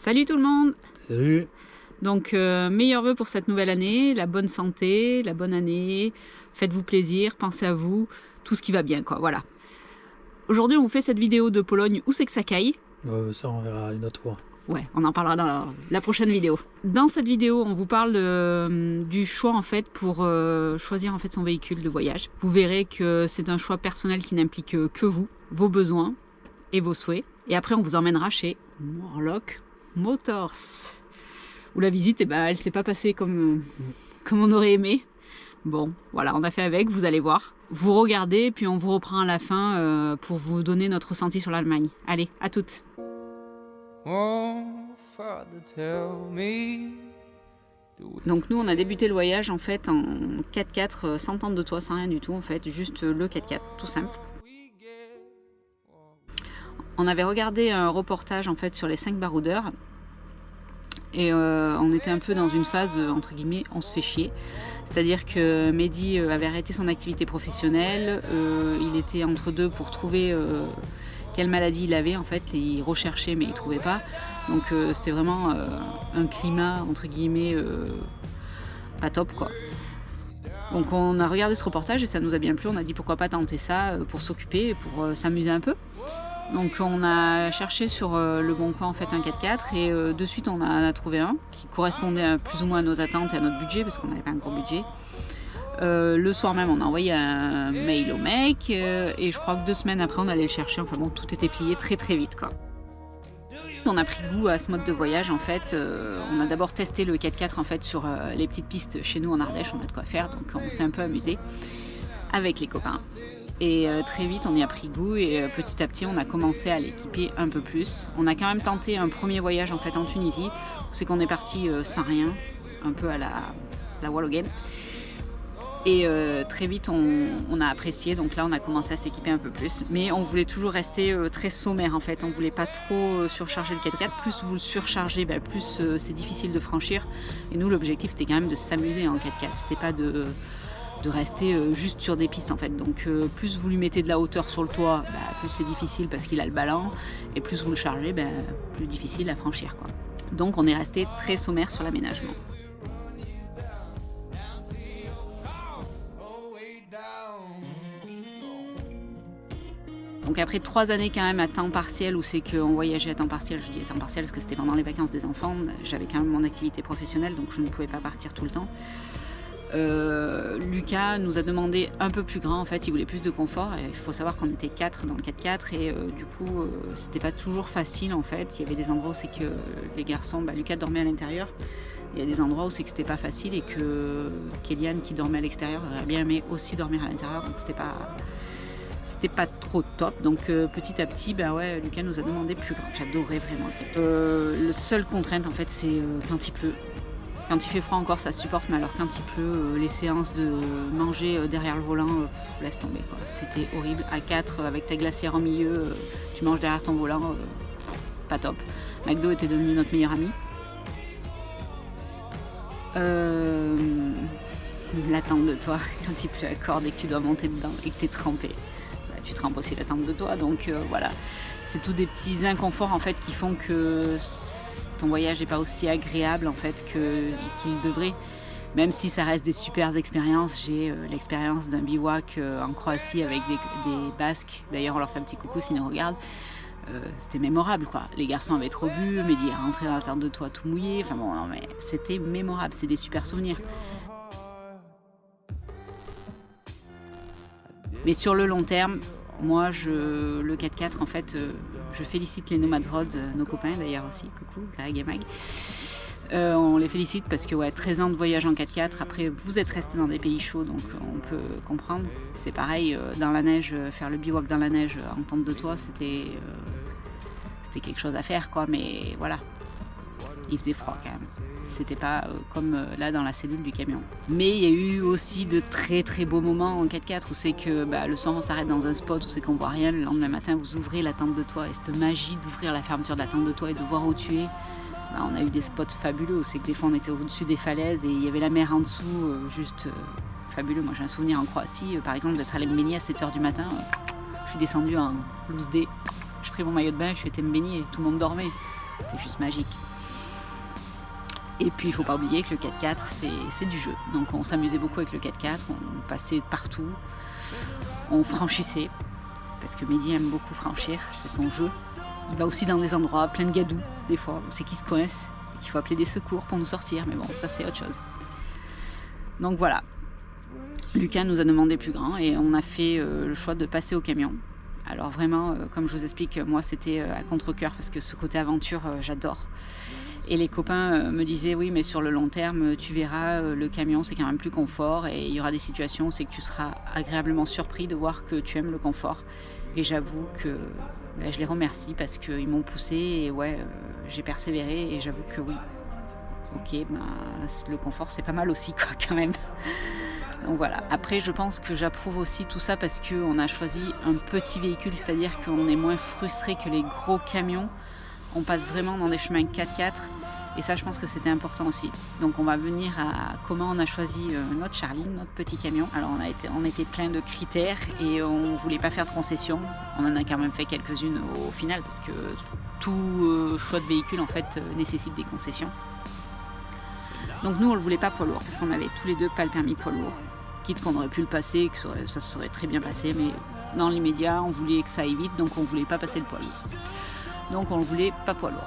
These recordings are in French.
Salut tout le monde! Salut! Donc, meilleurs vœux pour cette nouvelle année, la bonne santé, la bonne année, faites-vous plaisir, pensez à vous, tout ce qui va bien, quoi, voilà. Aujourd'hui, on vous fait cette vidéo de Pologne, où c'est que ça caille? Ça, on verra une autre fois. Ouais, on en parlera dans la prochaine vidéo. Dans cette vidéo, on vous parle du choix, en fait, pour choisir, en fait, son véhicule de voyage. Vous verrez que c'est un choix personnel qui n'implique que vous, vos besoins et vos souhaits. Et après, on vous emmènera chez Morlock Motors, où la visite, eh ben, elle s'est pas passée comme on aurait aimé. Bon, voilà, on a fait avec, vous allez voir. Vous regardez, puis on vous reprend à la fin pour vous donner notre ressenti sur l'Allemagne. Allez, à toutes. Donc nous, on a débuté le voyage en fait en 4x4, sans tente de toit, sans rien du tout en fait, juste le 4x4, tout simple. On avait regardé un reportage en fait sur les 5 baroudeurs et on était un peu dans une phase entre guillemets on se fait chier. C'est-à-dire que Mehdi avait arrêté son activité professionnelle, il était entre deux pour trouver quelle maladie il avait en fait, et il recherchait mais il trouvait pas. Donc c'était vraiment un climat entre guillemets pas top quoi. Donc on a regardé ce reportage et ça nous a bien plu, on a dit pourquoi pas tenter ça pour s'occuper, pour s'amuser un peu. Donc on a cherché sur le bon coin en fait un 4x4 et de suite on en a trouvé un qui correspondait plus ou moins à nos attentes et à notre budget parce qu'on n'avait pas un gros budget. Le soir même on a envoyé un mail au mec et je crois que 2 semaines après on allait le chercher, enfin bon tout était plié très très vite quoi. On a pris goût à ce mode de voyage en fait, on a d'abord testé le 4x4 en fait sur les petites pistes chez nous en Ardèche, on a de quoi faire donc on s'est un peu amusé avec les copains. Et très vite on y a pris goût et petit à petit on a commencé à l'équiper un peu plus. On a quand même tenté un premier voyage en fait en Tunisie, où c'est qu'on est parti sans rien, un peu à la wall again. Et très vite on a apprécié, donc là on a commencé à s'équiper un peu plus. Mais on voulait toujours rester très sommaire en fait, on voulait pas trop surcharger le 4x4. Plus vous le surchargez, plus c'est difficile de franchir. Et nous l'objectif c'était quand même de s'amuser en 4x4, c'était pas de rester juste sur des pistes en fait. Donc plus vous lui mettez de la hauteur sur le toit, plus c'est difficile parce qu'il a le ballon, et plus vous le chargez, plus difficile à franchir quoi. Donc on est resté très sommaire sur l'aménagement. Donc après 3 années quand même à temps partiel, où c'est qu'on voyageait à temps partiel, je dis à temps partiel parce que c'était pendant les vacances des enfants, j'avais quand même mon activité professionnelle donc je ne pouvais pas partir tout le temps. Lucas nous a demandé un peu plus grand en fait, il voulait plus de confort. Et il faut savoir qu'on était 4 dans le 4x4 et du coup c'était pas toujours facile en fait. Il y avait des endroits où c'est que les garçons, Lucas dormait à l'intérieur, il y a des endroits où c'est que c'était pas facile et que Kéliane qui dormait à l'extérieur aurait bien aimé aussi dormir à l'intérieur, donc c'était pas trop top. Donc petit à petit Lucas nous a demandé plus grand. J'adorais vraiment le 4x4. Le seule contrainte en fait c'est quand il pleut. Quand il fait froid encore ça se supporte, mais alors quand il pleut, les séances de manger derrière le volant, laisse tomber quoi. C'était horrible. À 4 avec ta glacière au milieu, tu manges derrière ton volant, pas top. McDo était devenu notre meilleur ami. La tente de toit, quand il pleut à corde et que tu dois monter dedans et que tu es trempé, tu trempes aussi la tente de toit. Donc voilà, c'est tous des petits inconforts en fait qui font que ton voyage n'est pas aussi agréable en fait qu'il devrait, même si ça reste des super expériences. J'ai l'expérience d'un bivouac en Croatie avec des Basques, d'ailleurs on leur fait un petit coucou s'ils nous regardent. C'était mémorable quoi, les garçons avaient trop bu, Mehdi est rentré dans la tente de toit tout mouillé, enfin bon non mais c'était mémorable, c'est des super souvenirs. Mais sur le long terme, moi, le 4x4, en fait, je félicite les Nomads Roads, nos copains d'ailleurs aussi, coucou, Greg et Mag. On les félicite parce que 13 ans de voyage en 4x4, après vous êtes restés dans des pays chauds, donc on peut comprendre. C'est pareil, dans la neige, faire le bivouac dans la neige en tente de toit, c'était quelque chose à faire quoi, mais voilà. Il faisait froid quand même. C'était pas comme là dans la cellule du camion. Mais il y a eu aussi de très très beaux moments en 4x4 où c'est que le soir on s'arrête dans un spot où c'est qu'on voit rien. Le lendemain matin vous ouvrez la tente de toit et cette magie d'ouvrir la fermeture de la tente de toit et de voir où tu es. On a eu des spots fabuleux où c'est que des fois on était au-dessus des falaises et il y avait la mer en dessous, juste fabuleux. Moi j'ai un souvenir en Croatie par exemple d'être allée me baigner à 7h du matin. Je suis descendue en loose day. J'ai pris mon maillot de bain, je suis été me baigner et tout le monde dormait. C'était juste magique. Et puis il ne faut pas oublier que le 4x4 c'est du jeu. Donc on s'amusait beaucoup avec le 4x4, on passait partout, on franchissait, parce que Mehdi aime beaucoup franchir, c'est son jeu. Il va aussi dans des endroits pleins de gadous, des fois, où c'est qu'il se coince, et qu'il faut appeler des secours pour nous sortir, mais bon, ça c'est autre chose. Donc voilà, Lucas nous a demandé plus grand et on a fait le choix de passer au camion. Alors vraiment, comme je vous explique, moi c'était à contre-cœur parce que ce côté aventure, j'adore. Et les copains me disaient oui, mais sur le long terme, tu verras, le camion c'est quand même plus confort et il y aura des situations où c'est que tu seras agréablement surpris de voir que tu aimes le confort. Et j'avoue que je les remercie parce qu'ils m'ont poussé et ouais, j'ai persévéré et j'avoue que oui. Ok, le confort c'est pas mal aussi quoi quand même. Donc voilà. Après, je pense que j'approuve aussi tout ça parce qu'on a choisi un petit véhicule, c'est-à-dire qu'on est moins frustré que les gros camions. On passe vraiment dans des chemins 4x4 et ça, je pense que c'était important aussi. Donc on va venir à comment on a choisi notre Charlie, notre petit camion. Alors on était plein de critères et on voulait pas faire de concessions. On en a quand même fait quelques-unes au final parce que tout choix de véhicule en fait nécessite des concessions. Donc nous on le voulait pas poids lourd parce qu'on avait tous les deux pas le permis poids lourd. Quitte qu'on aurait pu le passer, que ça se serait très bien passé, mais dans l'immédiat on voulait que ça aille vite, donc on voulait pas passer le poids lourd. Donc on ne voulait pas poids lourd.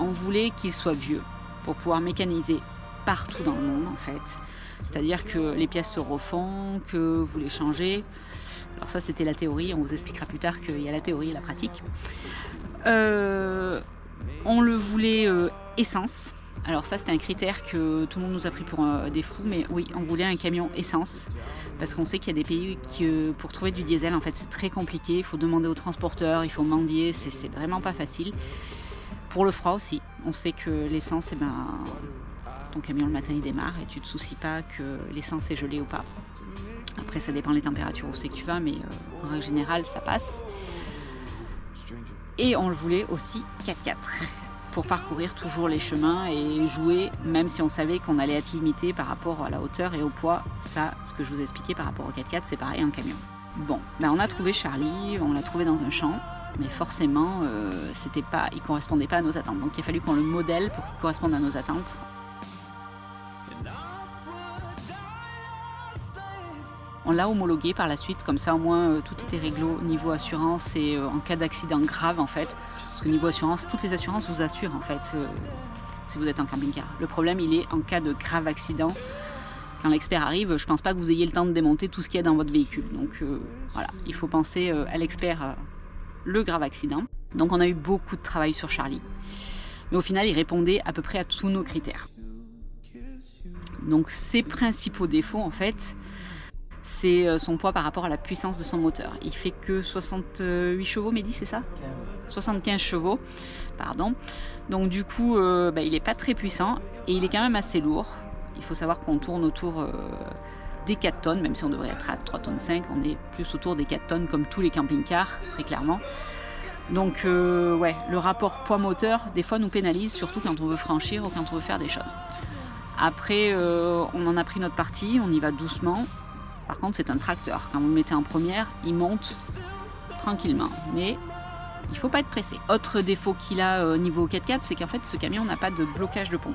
On voulait qu'il soit vieux pour pouvoir mécaniser partout dans le monde en fait. C'est-à-dire que les pièces se refont, que vous les changez. Alors ça c'était la théorie, on vous expliquera plus tard qu'il y a la théorie et la pratique. On le voulait essence. Alors ça c'était un critère que tout le monde nous a pris pour des fous, mais oui, on voulait un camion essence, parce qu'on sait qu'il y a des pays qui, pour trouver du diesel, en fait c'est très compliqué, il faut demander aux transporteurs, il faut mendier, c'est vraiment pas facile. Pour le froid aussi, on sait que l'essence, ton camion le matin il démarre et tu te soucies pas que l'essence est gelée ou pas. Après ça dépend des températures où c'est que tu vas, mais en règle générale ça passe. Et on le voulait aussi 4x4. Pour parcourir toujours les chemins et jouer, même si on savait qu'on allait être limité par rapport à la hauteur et au poids. Ça, ce que je vous ai expliqué par rapport au 4x4, c'est pareil en camion. Bon, on a trouvé Charlie, on l'a trouvé dans un champ, mais forcément, il correspondait pas à nos attentes. Donc il a fallu qu'on le modèle pour qu'il corresponde à nos attentes. On l'a homologué par la suite, comme ça au moins tout était réglo niveau assurance et en cas d'accident grave en fait. Parce que niveau assurance, toutes les assurances vous assurent en fait si vous êtes en camping-car. Le problème il est en cas de grave accident. Quand l'expert arrive, je pense pas que vous ayez le temps de démonter tout ce qu'il y a dans votre véhicule. Donc voilà, il faut penser à l'expert, le grave accident. Donc on a eu beaucoup de travail sur Charlie. Mais au final il répondait à peu près à tous nos critères. Donc ses principaux défauts en fait, c'est son poids par rapport à la puissance de son moteur. Il fait que 68 chevaux, Mehdi, c'est ça ? 75 chevaux, pardon. Donc du coup, il n'est pas très puissant et il est quand même assez lourd. Il faut savoir qu'on tourne autour des 4 tonnes, même si on devrait être à 3 tonnes 5, on est plus autour des 4 tonnes comme tous les camping-cars, très clairement. Donc le rapport poids-moteur, des fois nous pénalise, surtout quand on veut franchir ou quand on veut faire des choses. Après, on en a pris notre parti, on y va doucement. Par contre, c'est un tracteur. Quand vous le mettez en première, il monte tranquillement. Mais il ne faut pas être pressé. Autre défaut qu'il a au niveau 4x4, c'est qu'en fait, ce camion n'a pas de blocage de pont.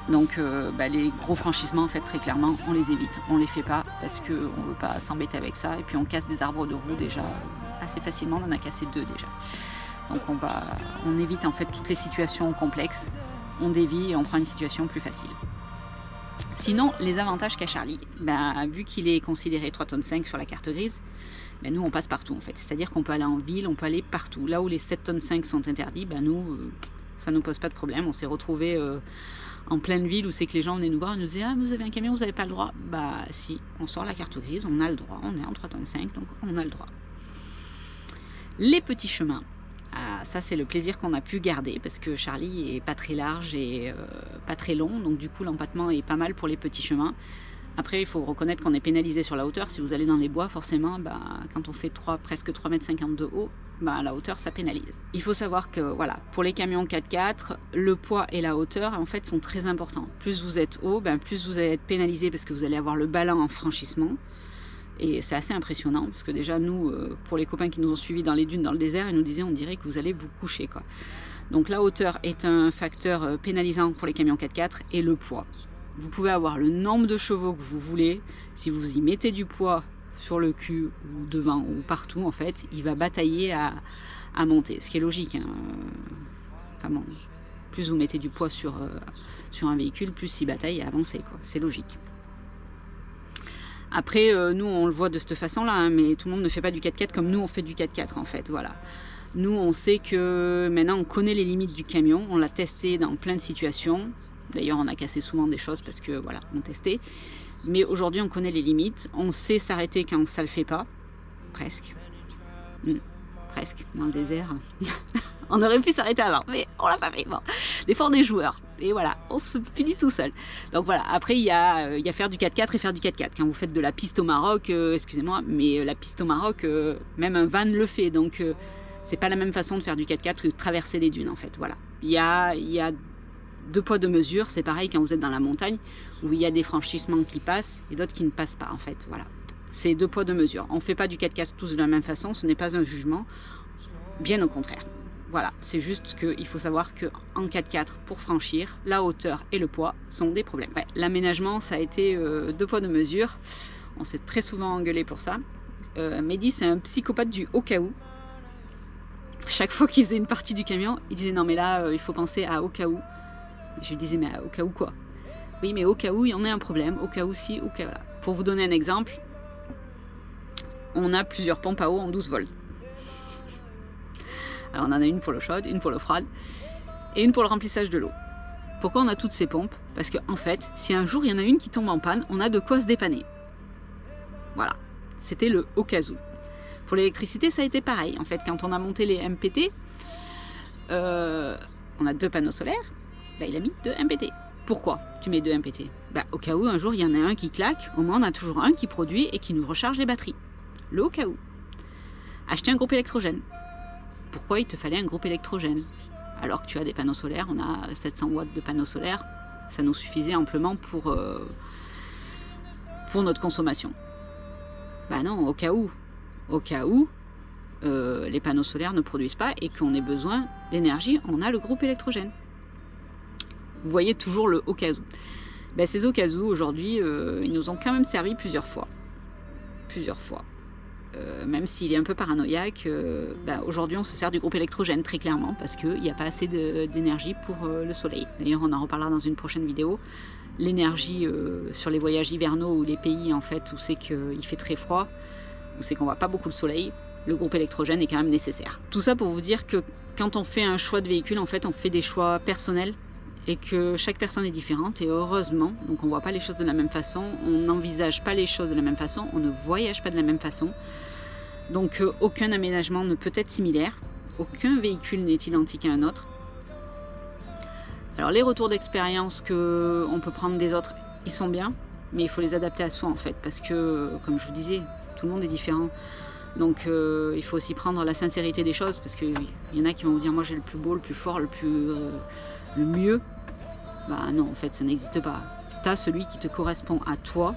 Donc, les gros franchissements, en fait, très clairement, on les évite. On ne les fait pas parce qu'on ne veut pas s'embêter avec ça. Et puis, on casse des arbres de roue déjà assez facilement. On en a cassé 2 déjà. Donc, on évite en fait toutes les situations complexes. On dévie et on prend une situation plus facile. Sinon, les avantages qu'a Charlie, vu qu'il est considéré 3 tonnes 5 sur la carte grise, nous on passe partout en fait. C'est-à-dire qu'on peut aller en ville, on peut aller partout. Là où les 7 tonnes 5 sont interdits, nous, ça ne nous pose pas de problème. On s'est retrouvés en pleine ville où c'est que les gens venaient nous voir et nous disaient « Ah, vous avez un camion, vous n'avez pas le droit ?» Si, on sort la carte grise, on a le droit, on est en 3 tonnes 5, donc on a le droit. Les petits chemins. Ça c'est le plaisir qu'on a pu garder parce que Charlie est pas très large et pas très long, donc du coup l'empattement est pas mal pour les petits chemins. Après il faut reconnaître qu'on est pénalisé sur la hauteur. Si vous allez dans les bois, forcément quand on fait presque 3,50 m de haut, la hauteur ça pénalise. Il faut savoir que pour les camions 4x4, le poids et la hauteur en fait sont très importants. Plus vous êtes haut, plus vous allez être pénalisé parce que vous allez avoir le ballon en franchissement. Et c'est assez impressionnant, parce que déjà, nous, pour les copains qui nous ont suivis dans les dunes, dans le désert, ils nous disaient, on dirait que vous allez vous coucher, quoi. Donc la hauteur est un facteur pénalisant pour les camions 4x4 et le poids. Vous pouvez avoir le nombre de chevaux que vous voulez, si vous y mettez du poids sur le cul ou devant ou partout, en fait, il va batailler à monter, ce qui est logique. Hein. Enfin bon, plus vous mettez du poids sur un véhicule, plus il bataille à avancer, quoi. C'est logique. Après, nous, on le voit de cette façon-là, hein, mais tout le monde ne fait pas du 4x4 comme nous, on fait du 4x4, en fait, voilà. Nous, on sait que maintenant, on connaît les limites du camion, on l'a testé dans plein de situations. D'ailleurs, on a cassé souvent des choses parce que, voilà, on testait. Mais aujourd'hui, on connaît les limites, on sait s'arrêter quand ça ne le fait pas, presque. Presque, dans le désert. On aurait pu s'arrêter avant, mais on l'a pas fait. Bon, des fois, on est joueurs. Et voilà, on se punit tout seul. Donc voilà, après, il y a faire du 4x4 et faire du 4x4. Quand vous faites de la piste au Maroc, excusez-moi, mais la piste au Maroc, même un van le fait. Donc, c'est pas la même façon de faire du 4x4 que de traverser les dunes, en fait. Voilà. Il y a deux poids, deux mesures. C'est pareil quand vous êtes dans la montagne, où il y a des franchissements qui passent et d'autres qui ne passent pas, en fait. Voilà. C'est deux poids, deux mesures. On ne fait pas du 4x4 tous de la même façon, ce n'est pas un jugement, bien au contraire. Voilà, c'est juste qu'il faut savoir qu'en 4x4, pour franchir, la hauteur et le poids sont des problèmes. Ouais, l'aménagement, ça a été deux poids, deux mesures. On s'est très souvent engueulé pour ça. Mehdi, c'est un psychopathe du au cas où. Chaque fois qu'il faisait une partie du camion, il disait non mais là, il faut penser à au cas où. Je lui disais mais au cas où quoi? Oui mais au cas où il y en a un problème, au cas où si, au cas là. Pour vous donner un exemple, on a plusieurs pompes à eau en 12 volts. Alors on en a une pour l'eau chaude, une pour l'eau froide et une pour le remplissage de l'eau. Pourquoi on a toutes ces pompes? Parce qu'en fait, si un jour il y en a une qui tombe en panne, on a de quoi se dépanner. Voilà, c'était le au cas où. Pour l'électricité, ça a été pareil. En fait, quand on a monté les MPT, on a 2 panneaux solaires, bah, il a mis 2 MPT. Pourquoi tu mets 2 MPT? Bah, au cas où un jour il y en a un qui claque, au moins on a toujours un qui produit et qui nous recharge les batteries. Le au cas où. Acheter un groupe électrogène. Pourquoi il te fallait un groupe électrogène? Alors que tu as des panneaux solaires, on a 700 watts de panneaux solaires, ça nous suffisait amplement pour notre consommation. Bah non, au cas où. Au cas où les panneaux solaires ne produisent pas et qu'on ait besoin d'énergie, on a le groupe électrogène. Vous voyez toujours le au cas où. Ben, ces au cas où, aujourd'hui, ils nous ont quand même servi plusieurs fois. Plusieurs fois. Même s'il est un peu paranoïaque, ben, aujourd'hui on se sert du groupe électrogène très clairement parce qu'il n'y a pas assez d'énergie pour le soleil. D'ailleurs on en reparlera dans une prochaine vidéo. L'énergie sur les voyages hivernaux ou les pays en fait où c'est qu'il fait très froid, où c'est qu'on voit pas beaucoup le soleil, le groupe électrogène est quand même nécessaire. Tout ça pour vous dire que quand on fait un choix de véhicule, en fait on fait des choix personnels et que chaque personne est différente et heureusement, donc on ne voit pas les choses de la même façon, on n'envisage pas les choses de la même façon, on ne voyage pas de la même façon. Donc aucun aménagement ne peut être similaire, aucun véhicule n'est identique à un autre. Alors les retours d'expérience qu'on peut prendre des autres, ils sont bien, mais il faut les adapter à soi en fait, parce que comme je vous disais, tout le monde est différent. Donc il faut aussi prendre la sincérité des choses, parce qu'il y en a qui vont vous dire moi j'ai le plus beau, le plus fort, le mieux. Bah non, en fait ça n'existe pas. Tu as celui qui te correspond à toi,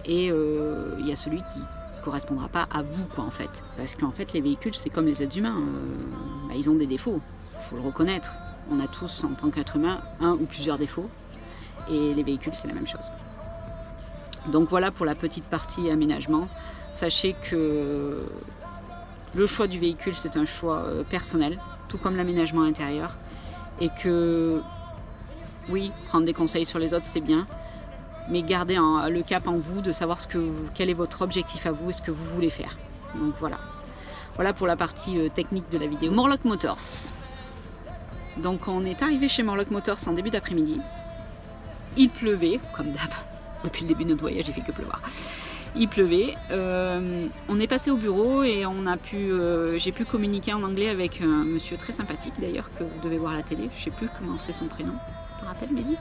et il y a celui qui correspondra pas à vous quoi en fait. Parce qu'en fait les véhicules c'est comme les êtres humains, bah, ils ont des défauts, il faut le reconnaître. On a tous en tant qu'être humain un ou plusieurs défauts, et les véhicules c'est la même chose. Donc voilà pour la petite partie aménagement. Sachez que le choix du véhicule c'est un choix personnel, tout comme l'aménagement intérieur, et que oui, prendre des conseils sur les autres c'est bien, mais gardez le cap en vous de savoir quel est votre objectif à vous et ce que vous voulez faire. Donc voilà. Voilà pour la partie technique de la vidéo. Morlock Motors. Donc on est arrivé chez Morlock Motors en début d'après-midi. Il pleuvait, comme d'hab. Depuis le début de notre voyage, il fait que pleuvoir. Il pleuvait. On est passé au bureau et j'ai pu communiquer en anglais avec un monsieur très sympathique d'ailleurs que vous devez voir à la télé. Je ne sais plus comment c'est son prénom. Tu te rappelles, Mehdi?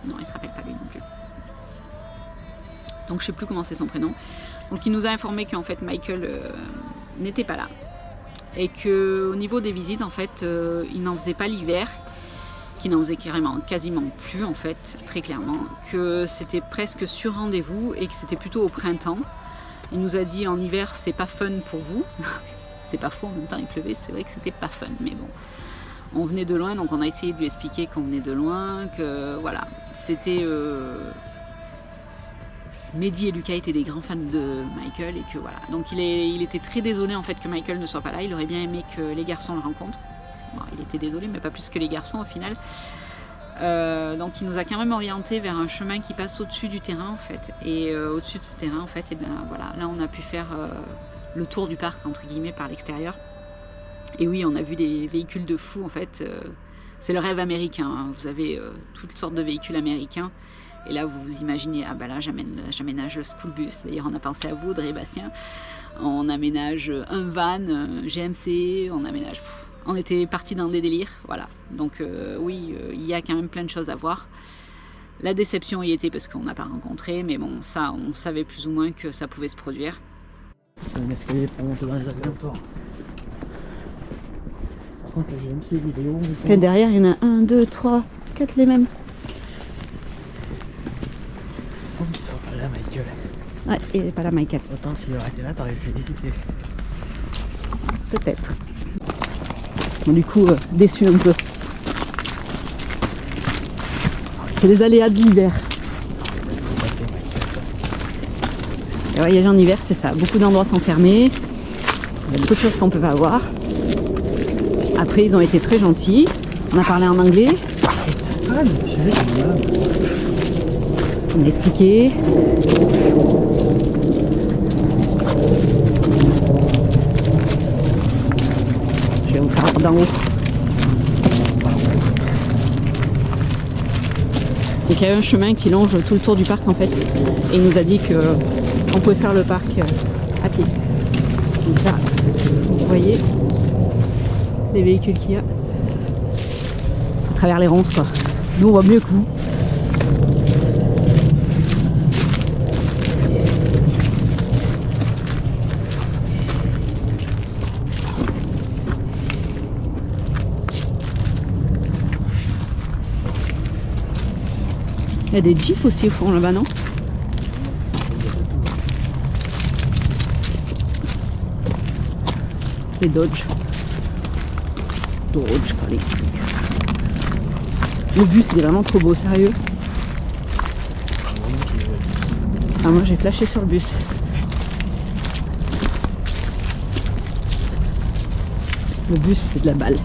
Non, il ne se rappelle pas lui non plus. Donc je ne sais plus comment c'est son prénom. Donc il nous a informé qu'en fait Michael n'était pas là. Et qu'au niveau des visites, en fait, il n'en faisait pas l'hiver, qu'il n'en faisait quasiment plus, en fait, très clairement, que c'était presque sur rendez-vous et que c'était plutôt au printemps. Il nous a dit en hiver, c'est pas fun pour vous. C'est pas faux, en même temps il pleuvait, c'est vrai que c'était pas fun, mais bon. On venait de loin, donc on a essayé de lui expliquer qu'on venait de loin, que voilà, c'était... Mehdi et Lucas étaient des grands fans de Michael et que voilà. Donc il était très désolé en fait que Michael ne soit pas là. Il aurait bien aimé que les garçons le rencontrent. Bon, il était désolé, mais pas plus que les garçons au final. Donc il nous a quand même orienté vers un chemin qui passe au-dessus du terrain en fait. Et au-dessus de ce terrain en fait, et bien, voilà, là on a pu faire le tour du parc entre guillemets par l'extérieur. Et oui, on a vu des véhicules de fous en fait. C'est le rêve américain. Hein. Vous avez toutes sortes de véhicules américains. Et là, vous vous imaginez, ah ben là, j'aménage le school bus. D'ailleurs, on a pensé à vous, Audrey et Bastien. On aménage un van, GMC, on aménage... on était partis dans des délires, voilà. Donc oui, il y a quand même plein de choses à voir. La déception y était parce qu'on n'a pas rencontré, mais bon, ça, on savait plus ou moins que ça pouvait se produire. C'est un escalier pour monter dans les avions. Par contre, la GMC vidéo... Et derrière, il y en a 1, 2, 3, 4 les mêmes. Ils sont pas là, Michael. Ouais, il n'est pas là, Michael. Autant s'il aurait été là, t'aurais pu visiter. Peut-être. Bon, du coup, déçu un peu. C'est les aléas de l'hiver. Le voyage en hiver, c'est ça. Beaucoup d'endroits sont fermés. Il y a beaucoup de choses qu'on ne peut pas voir. Après, ils ont été très gentils. On a parlé en anglais. On a expliqué. Je vais vous faire d'en haut. Donc il y a un chemin qui longe tout le tour du parc en fait. Et il nous a dit qu'on pouvait faire le parc à pied. Donc là, vous voyez les véhicules qu'il y a. À travers les ronces quoi. Nous on voit mieux que vous. Il y a des jeeps aussi au fond là-bas, non? Les Dodge. Dodge, quoi, les trucs. Le bus, il est vraiment trop beau, sérieux. Ah, moi j'ai flashé sur le bus. Le bus, c'est de la balle.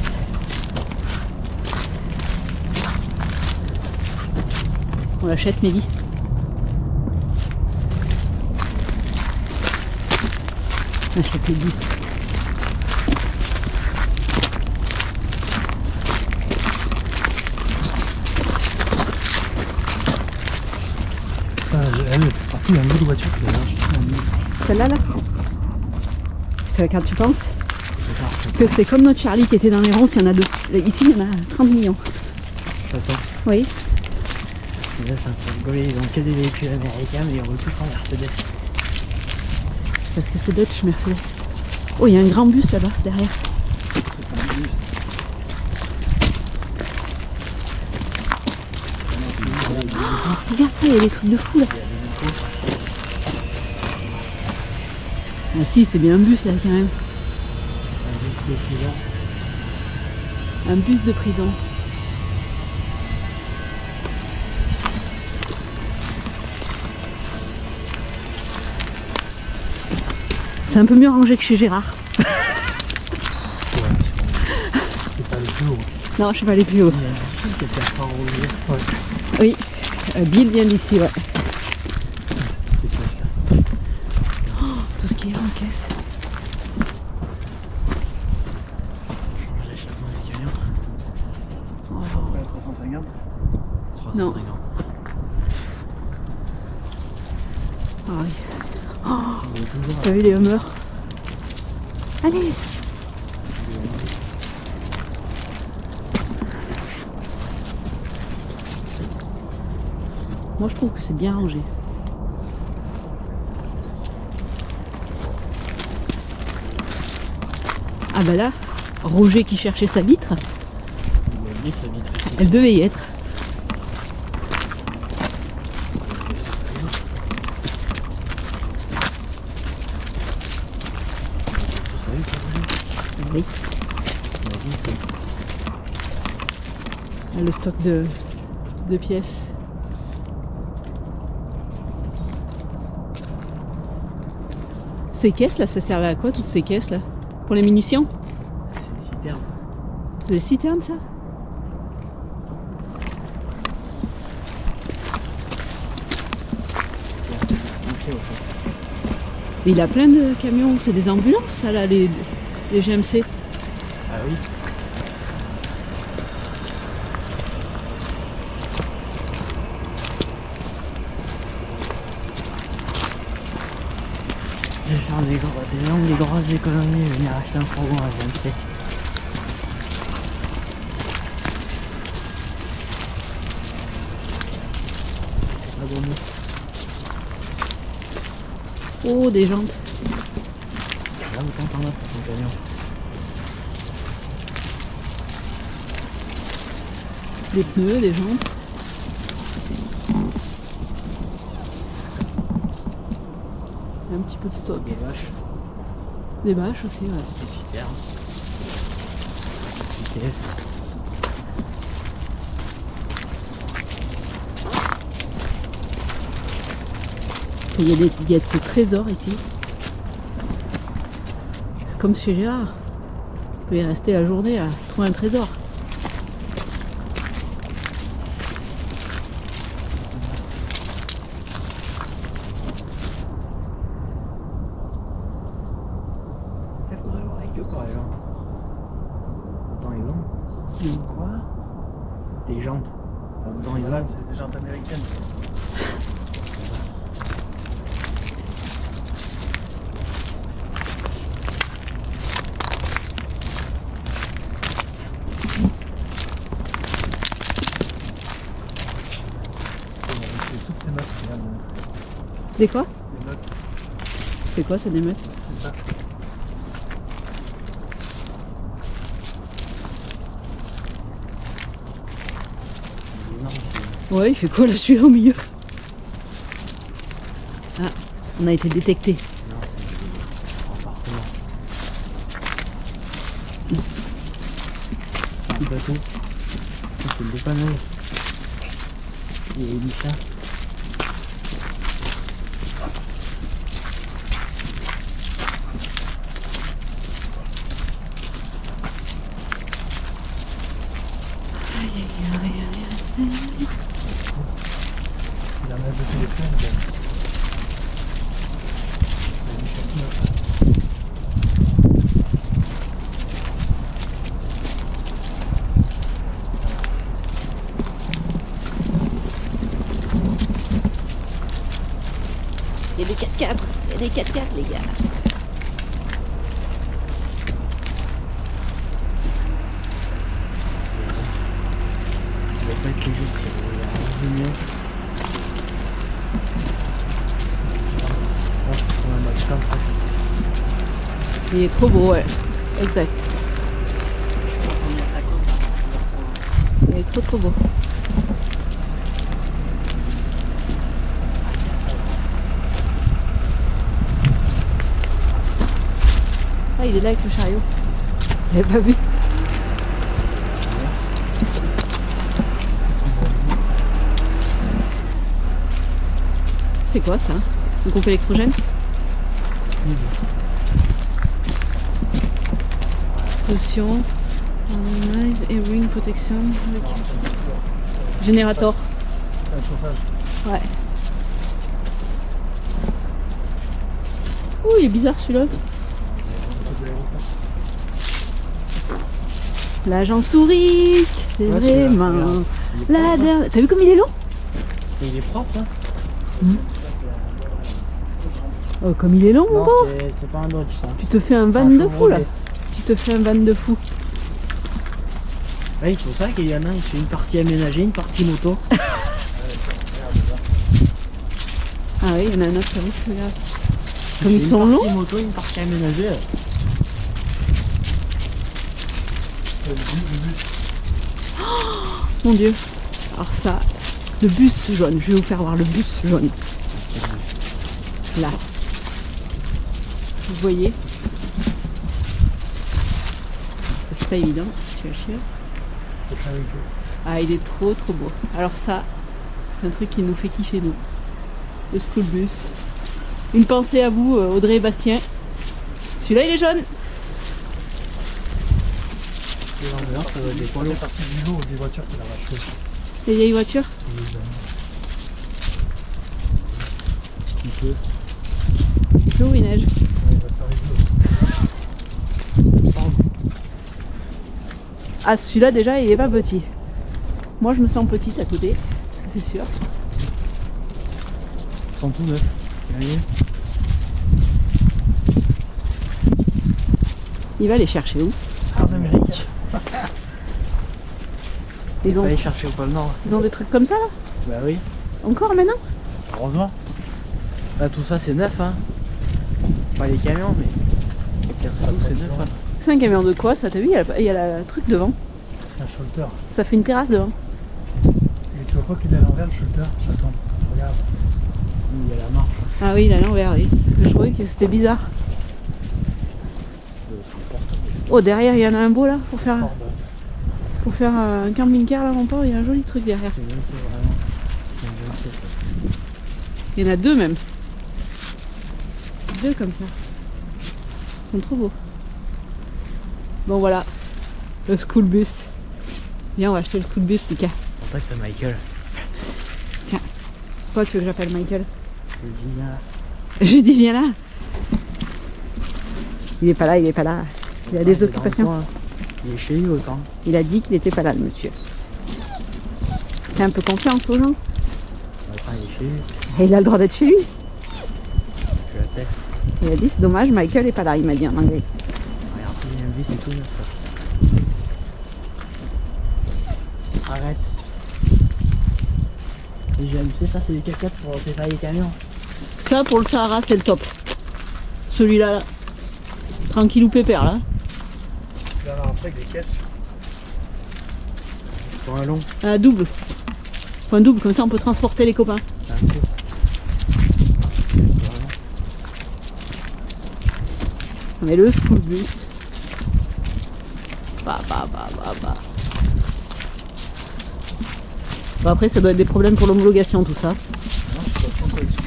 On l'achète, Mélie. On achète les bus. Elle est partie d'un bout de voiture. Celle-là, là, c'est quand tu penses que c'est comme notre Charlie qui était dans les ronces, il y en a deux. Ici, il y en a 30 millions. Attends. Oui. Là, c'est un peu rigolé, ils ont que des véhicules américains, mais ils roulent tous en Mercedes. Parce que c'est Dodge Mercedes. Oh, il y a un grand bus là-bas, derrière. Oh, regarde ça, il y a des trucs de fou là. Ah si, c'est bien un bus là quand même. Un bus de prison. C'est un peu mieux rangé que chez Gérard. Ouais, c'est pas le plus haut. Non, je suis pas allée plus haut. Il y a ici qui est pas enrobé. Ouais. Oui, Bill vient d'ici, ouais. C'est quoi ça? Oh, tout ce qui est en caisse. Changer l'échappement du camion. Oh. Ouais, 350? Non. Ah oui. Oh, t'as vu les Hummers? Allez! Moi je trouve que c'est bien rangé. Ah bah là, Roger qui cherchait sa vitre, elle devait y être. Oui. le stock de pièces. Ces caisses là, ça servait à quoi toutes ces caisses là? Pour les munitions? C'est des citernes. C'est des citernes ça? Mais il a plein de camions, c'est des ambulances ça là, les GMC. Ah oui. Je vais faire des grosses économies et venir acheter un fourgon à GMC. C'est pas bon mot. Oh, des jantes. Là, autant t'en as pour ton camion. Des pneus, des jantes. Un petit peu de stock. Des vaches. Des bâches aussi, ouais. Des citernes. Des caisses. Il y a de ces trésors ici. C'est comme chez Gérard. Vous pouvez y rester la journée à trouver un trésor. Peut-être qu'on va voir avec eux par exemple. Attends, ils ont quoi? Des jantes. Attends, ils ont. C'est des jantes américaines. Toutes ces meufs, regarde. Des quoi? Des meufs, C'est quoi, c'est des meutes? c'est ça. Il est énorme, celui-là. Ouais, il fait quoi là, celui-là au milieu? Ah, on a été détecté. Non, c'est un appartement. Un bateau. Ça, c'est le dépanneur. Il y a des chats. Il en a jeté les pleins, il a mis chaque meuf. Il y a des 4x4, il y a des 4x4 les gars. Ça va pas être léger, c'est un mieux. Ouais, on en a 25. Il est trop beau, ouais. Exact. Je sais pas combien ça coûte. Il est trop beau. Ah, il est là avec le chariot. J'avais pas vu. C'est quoi ça? Une pompe électrogène? Potion. Nice et ring protection. Générateur. Le chauffage. Ouais. Ouh, il est bizarre celui-là. L'agence touriste, c'est Ouais, vraiment regarde. Il est la propre, hein. dernière. T'as vu comme il est long? Et il est propre, hein? Oh, comme il est long, mon Non, beau. c'est pas un Dodge, ça. Tu te fais un van un de fou là. Chevrolet. Tu te fais un van de fou. Ouais, il faut ça qu'il y en a, il fait une partie aménagée, une partie moto. Ah oui, il y en a un autre, j'avoue, regarde. Comme Il ils fait sont une longs. partie moto, une partie aménagée. Mon dieu. Alors ça, le bus jaune. Je vais vous faire voir le bus jaune. Là. Vous voyez? Ça, c'est pas évident. Tu vas chier. C'est pas avec eux. Ah, il est trop beau. Alors ça, c'est un truc qui nous fait kiffer nous. Le school bus. Une pensée à vous, Audrey et Bastien. Celui-là, il est jaune. Les vendeurs, ça doit être des poids Il lourds. est parti du lot des voitures qui l'arrachent. Les vieilles voitures. Il pleut. Il pleut ou il neige? Il va faire les deux. Ah, celui-là déjà, il est pas petit. Moi, je me sens petite à côté, ça, c'est sûr. Ils sont tout neufs. Vous voyez? Il va les chercher où? En Amérique. Ils On ont, va aller chercher au pôle Nord. ils ont des trucs comme ça là? Bah oui, Encore maintenant? heureusement. Là tout ça c'est neuf hein. Pas les camions mais tout c'est neuf hein. C'est un camion de quoi ça? T'as vu, il y a la truc devant. C'est un shelter. Ça fait une terrasse devant. Et tu vois pas qu'il est à l'envers le shelter? Attends, regarde. Il y a la marche. Ah oui, il a l'envers, oui. Je trouvais que c'était bizarre. Oh, derrière, il y en a un beau là pour faire un camping-car là, mon pauvre. Il y a un joli truc derrière. C'est neuf vraiment. C'est un joli truc. Il y en a deux même. Deux comme ça. Ils sont trop beaux. Bon voilà, le school bus. Viens, on va acheter le school bus, Lucas. Contacte Michael. Quoi, tu veux que j'appelle Michael? Je lui dis viens là. Je lui dis viens là. Il est pas là, il est pas là. Il a des C'est dans le occupations. coin. Il est chez lui autant. Il a dit qu'il était pas là, le monsieur. Fais un peu confiance aux gens. Attends, il est chez lui. Et il a le droit d'être chez lui. Je l'appelle. Il a dit c'est dommage, Michael est pas là, il m'a dit en anglais. Regarde, il me dit c'est tout neuf. Arrête. Et j'aime, tu sais ça c'est des caca pour faire les camions. Ça pour le Sahara c'est le top. Celui-là, là. Tranquille ou pépère là. Il va rentrer avec des caisses. Pour un long. Un double. Faut un double, comme ça on peut transporter les copains. C'est un coup. Vraiment. Mais le school bus. Bah. Bon après ça doit être des problèmes pour l'homologation tout ça. Non, c'est pas en collection.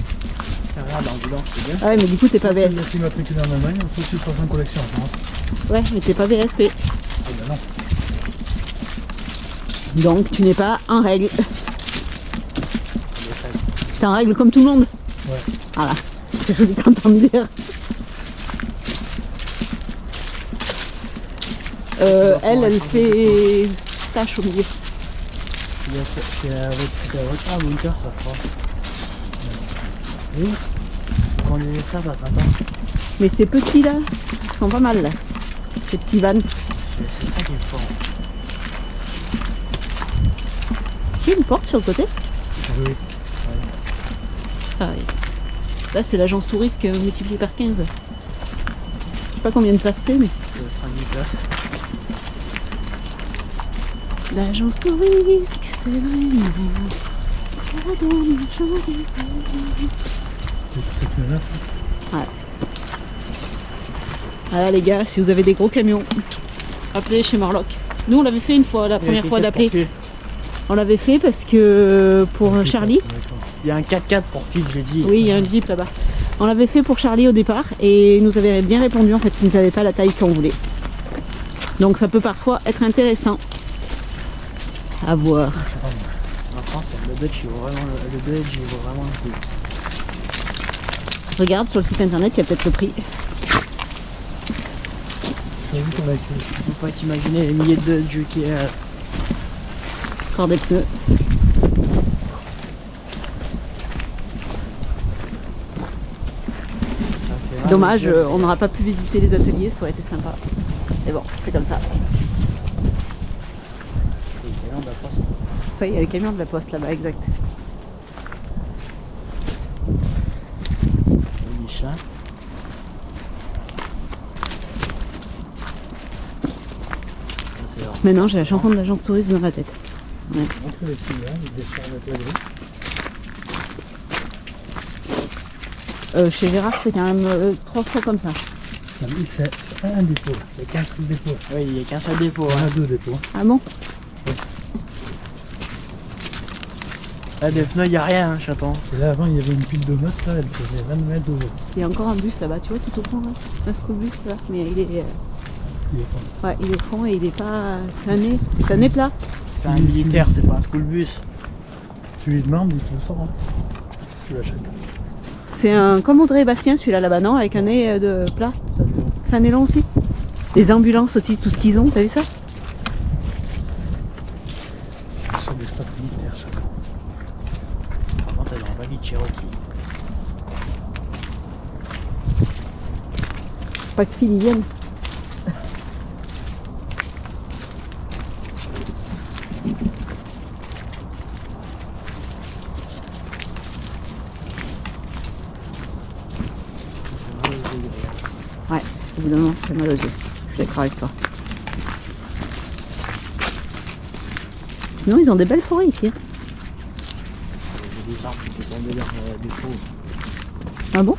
Regarde l'ambulance, c'est bien. Ah ouais mais du coup t'es pas Si VSP. tu es immatriculé en Allemagne, il faut que tu le fasses en collection en France. Ouais mais t'es pas VSP. Ah ben non. Donc tu n'es pas en règle. T'es en règle comme tout le monde. Ouais. Voilà. C'est joli t'entendre dire. Elle fait tâche au milieu. C'est la voiture à bunker, ça crois. Oui. Quand on est ça, bah sympa. Mais ces petits là, ils sont pas mal là. Ces petits vannes. C'est ça qui est fort. Il y a une porte sur le côté. Oui. Ah oui. Là c'est l'agence touriste multipliée par 15. Je sais pas combien de places c'est mais. C'est 30 places. L'agence touriste, c'est vraiment la dernière chose. Et tout c'est tout neuf. Voilà les gars, si vous avez des gros camions, appelez chez Morlock. Nous on l'avait fait une fois, la première fois d'appeler. On l'avait fait parce que pour Charlie, Il y a un 4x4 pour Phil, j'ai dit. oui il y a un Jeep là-bas. On l'avait fait pour Charlie au départ et il nous avait bien répondu en fait qu'il ne savait pas la taille qu'on voulait. Donc ça peut parfois être intéressant à voir. En France, le Dodge, il vaut vraiment le coup. Regarde sur le site internet, il y a peut-être le prix. Choisis ton véhicule. Il faut t'imaginer les milliers de Dodge qui est. Encore des pneus. Dommage, on n'aura pas pu visiter les ateliers, ça aurait été sympa. Mais bon, c'est comme ça. Oui, il y a les camions de la poste là-bas, exact. Les chats. Maintenant, j'ai la chanson de l'agence touriste dans la tête. Ouais. Montre les cigars, les décharges de télé. Chez Gérard, c'est quand même 3 fois comme ça. Non, mais c'est un dépôt. Il y a 15 trucs dépôts. Oui, il n'y a qu'un seul dépôt. Il y en Hein. a 2 dépôts. Ah bon? Là, des pneus, y a rien, hein, chaton. Et là, avant, il y avait une pile de notes, là, elle faisait 20 mètres de haut. Il y a encore un bus là-bas, tu vois, tout au fond, là. Un school bus là, mais il est. Il est pas. Ouais, il est au fond et il est pas. C'est un nez plat. C'est un militaire, c'est pas un school bus. Tu lui demandes, il te le sort. Hein, si tu l'achètes. C'est un. Comme Audrey et Bastien, celui-là là-bas, non? Avec un nez de plat. Ça lui C'est un nez long aussi. Les ambulances aussi, tout ce qu'ils ont, t'as vu ça? Sur des stades militaires, chacun. Par contre, elle est en Valley Cherokee. Pas que Phil y vienne. Ouais, évidemment, c'est mal aux yeux. Je suis d'accord avec toi. Sinon, ils ont des belles forêts ici. Hein. J'ai des arbres qui étaient tombés dans des trous. Ah bon?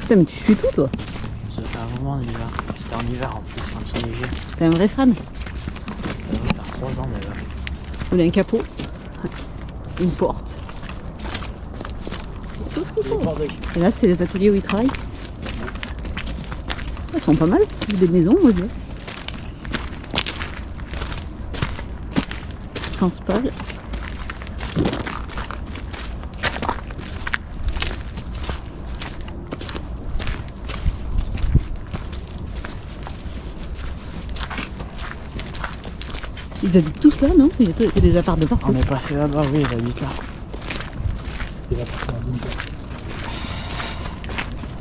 Putain, mais tu suis tout, toi. Ça fait un moment déjà. C'était en hiver en plus, quand c'est léger. T'es un vrai fan. Ça va faire 3 ans déjà. Il a un capot, une porte. Tout ce qu'il faut. Et là, c'est les ateliers où ils travaillent. Ils sont pas mal. Des maisons, moi, je dirais. Principal. Ils habitent tous là, non? Il y a des apparts de partout. On est passé là-bas, oui, il habite là. C'était l'appartement d'une part.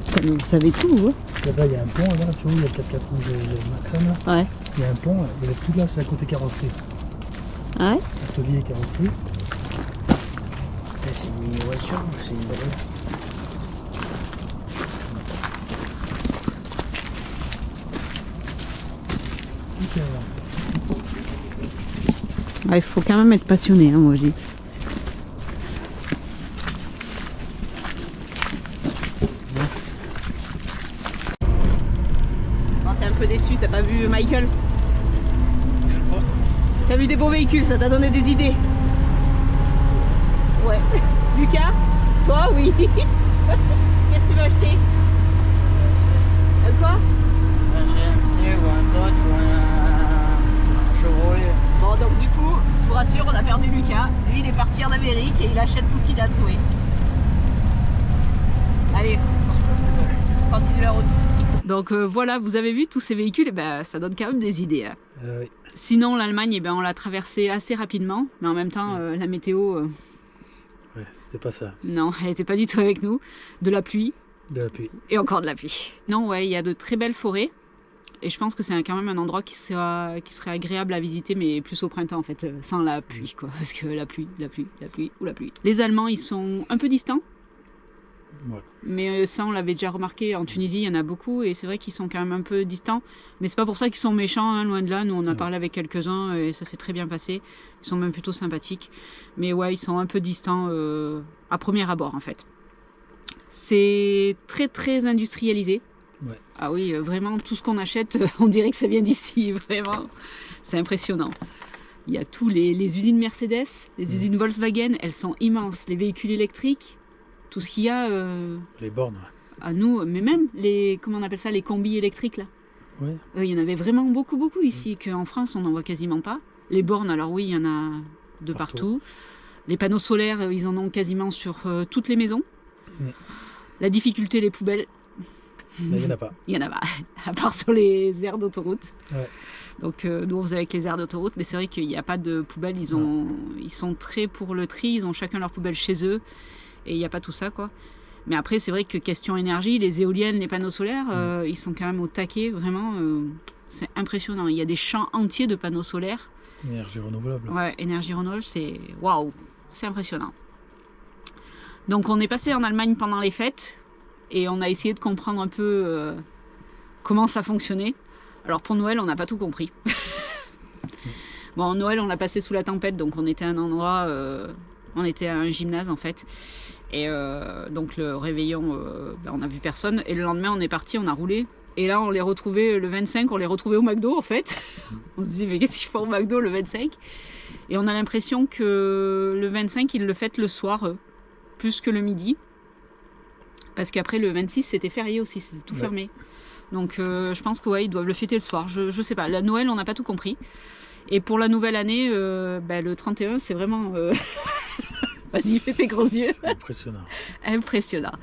Putain, mais vous savez tout, vous. Là-bas, il y a un pont, là, tu vois, il y a le 4x4 rouge de Macron, là. Ouais. Il y a un pont, et là, tout là, c'est à côté carrosserie. Ah ouais? Atelier et carrosserie. C'est une mini-voiture ou c'est une vraie? Nickel, là. Ouais, il faut quand même être passionné, hein, moi je dis. Oh, t'es un peu déçu, t'as pas vu Michael? T'as vu des beaux véhicules, ça t'a donné des idées? Ouais. Lucas? Toi, oui. Qu'est-ce que tu veux acheter? Quoi? Un GMC ou un Dodge ou un Chevrolet. Bon, donc du coup, je vous rassure, on a perdu Lucas. Lui, il est parti en Amérique et il achète tout ce qu'il a trouvé. Allez, continue la route. Donc voilà, vous avez vu tous ces véhicules, et ben, ça donne quand même des idées. Hein. Oui. Sinon, l'Allemagne, eh ben, on l'a traversée assez rapidement, mais en même temps, la météo, Ouais, c'était pas ça. non, elle n'était pas du tout avec nous. De la pluie, De la pluie. et encore de la pluie. Non, ouais, il y a de très belles forêts, et je pense que c'est quand même un endroit qui serait agréable à visiter, mais plus au printemps, en fait, sans la pluie, quoi. Parce que la pluie, ou la pluie. Les Allemands, ils sont un peu distants. Ouais. Mais ça, on l'avait déjà remarqué, en Tunisie, il y en a beaucoup, et c'est vrai qu'ils sont quand même un peu distants. Mais c'est pas pour ça qu'ils sont méchants, hein, loin de là. Nous, on a parlé avec quelques-uns, et ça s'est très bien passé. Ils sont même plutôt sympathiques. Mais ouais, ils sont un peu distants à premier abord, en fait. C'est très, très industrialisé. Ouais. Ah oui, vraiment, tout ce qu'on achète, on dirait que ça vient d'ici, vraiment. C'est impressionnant. Il y a tous les usines Mercedes, les usines Volkswagen, elles sont immenses. Les véhicules électriques, tout ce qu'il y a Les bornes, à nous, mais même les, comment on appelle ça, les combis électriques là. ouais. Il y en avait vraiment beaucoup ici, qu'en France on n'en voit quasiment pas. Les bornes, alors oui, il y en a de partout. Les panneaux solaires, ils en ont quasiment sur toutes les maisons. La difficulté, les poubelles. Mais il n'y en a pas. Il y en a pas, à part sur les aires d'autoroute. Ouais. Donc nous on faisait avec les aires d'autoroute, mais c'est vrai qu'il n'y a pas de poubelles. Ils sont très pour le tri, ils ont chacun leur poubelle chez eux. Et il n'y a pas tout ça, quoi. Mais après, c'est vrai que question énergie, les éoliennes, les panneaux solaires, ils sont quand même au taquet, vraiment. C'est impressionnant. Il y a des champs entiers de panneaux solaires. Énergie renouvelable. Ouais, énergie renouvelable, c'est waouh, c'est impressionnant. Donc on est passé en Allemagne pendant les fêtes et on a essayé de comprendre un peu comment ça fonctionnait. Alors pour Noël, on n'a pas tout compris. Bon, Noël, on l'a passé sous la tempête, donc on était à un endroit, on était à un gymnase en fait. Et donc le réveillon, on n'a vu personne. Et le lendemain, on est parti, on a roulé. Et là, on les retrouvait le 25, on les retrouvait au McDo en fait. On se disait, mais qu'est-ce qu'ils font au McDo le 25? Et on a l'impression que le 25, ils le fêtent le soir, plus que le midi. Parce qu'après, le 26, c'était férié aussi, c'était tout fermé. Donc je pense que ouais, ils doivent le fêter le soir. Je sais pas, la Noël, on n'a pas tout compris. Et pour la nouvelle année, le 31, c'est vraiment... Vas-y, fais tes gros yeux. Impressionnant. Impressionnant.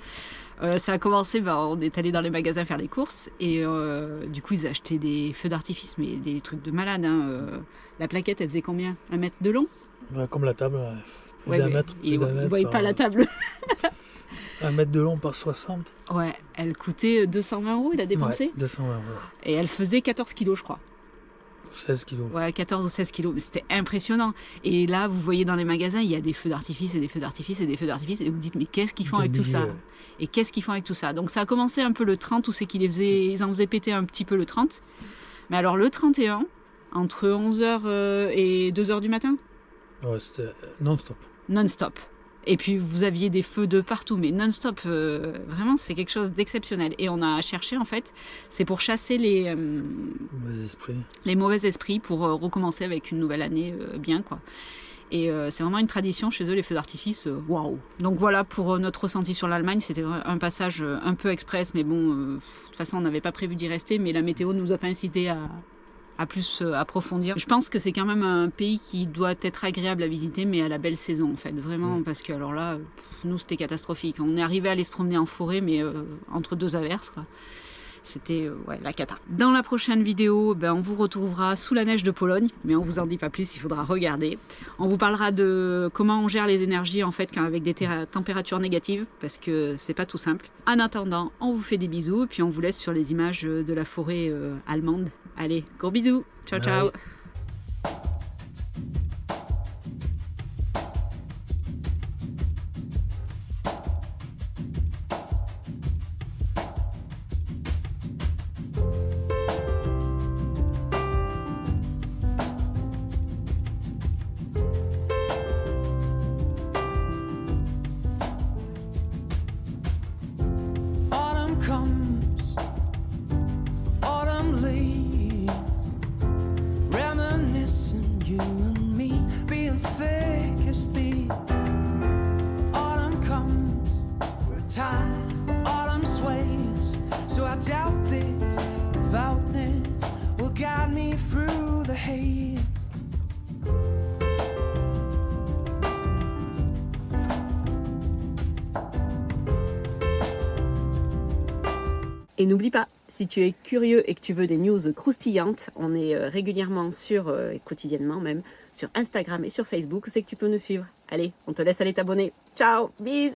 Ça a commencé, on est allé dans les magasins faire les courses et du coup ils achetaient des feux d'artifice, mais des trucs de malade. Hein. La plaquette, elle faisait combien? 1 mètre de long? Ouais, comme la table, plus Ouais, d'un mais mètre. Vous ne voyez pas la table. 1 mètre de long par 60. Ouais, elle coûtait 220 €, il a dépensé. Ouais, 220 €. Et elle faisait 14 kilos, je crois. 16 kilos. Ouais, 14 ou 16 kilos. C'était impressionnant. Et là, vous voyez dans les magasins, il y a des feux d'artifice et des feux d'artifice et des feux d'artifice. Et vous dites, mais qu'est-ce qu'ils font avec tout ça? Et qu'est-ce qu'ils font avec tout ça? Donc ça a commencé un peu le 30, où c'est qu'ils ils en faisaient péter un petit peu le 30. Mais alors le 31, entre 11h et 2h du matin? Ouais, c'était non-stop. Non-stop. Et puis vous aviez des feux de partout, mais non-stop, vraiment c'est quelque chose d'exceptionnel. Et on a cherché en fait, c'est pour chasser les mauvais esprits pour recommencer avec une nouvelle année bien quoi. Et c'est vraiment une tradition chez eux, les feux d'artifice, waouh. Donc voilà pour notre ressenti sur l'Allemagne, c'était un passage un peu express, mais bon, de toute façon on n'avait pas prévu d'y rester, mais la météo ne nous a pas incité à plus approfondir. Je pense que c'est quand même un pays qui doit être agréable à visiter, mais à la belle saison en fait, vraiment, parce que alors là, nous c'était catastrophique. On est arrivé à aller se promener en forêt, mais entre 2 averses quoi. C'était la cata. Dans la prochaine vidéo, on vous retrouvera sous la neige de Pologne, mais on vous en dit pas plus, il faudra regarder. On vous parlera de comment on gère les énergies en fait avec des températures négatives, parce que c'est pas tout simple. En attendant, on vous fait des bisous, puis on vous laisse sur les images de la forêt allemande. Allez, gros bisous, ciao ciao. So I doubt this devoutness will guide me through the haze. Et n'oublie pas, si tu es curieux et que tu veux des news croustillantes, on est régulièrement quotidiennement même, sur Instagram et sur Facebook, où c'est que tu peux nous suivre. Allez, on te laisse aller t'abonner. Ciao, bis!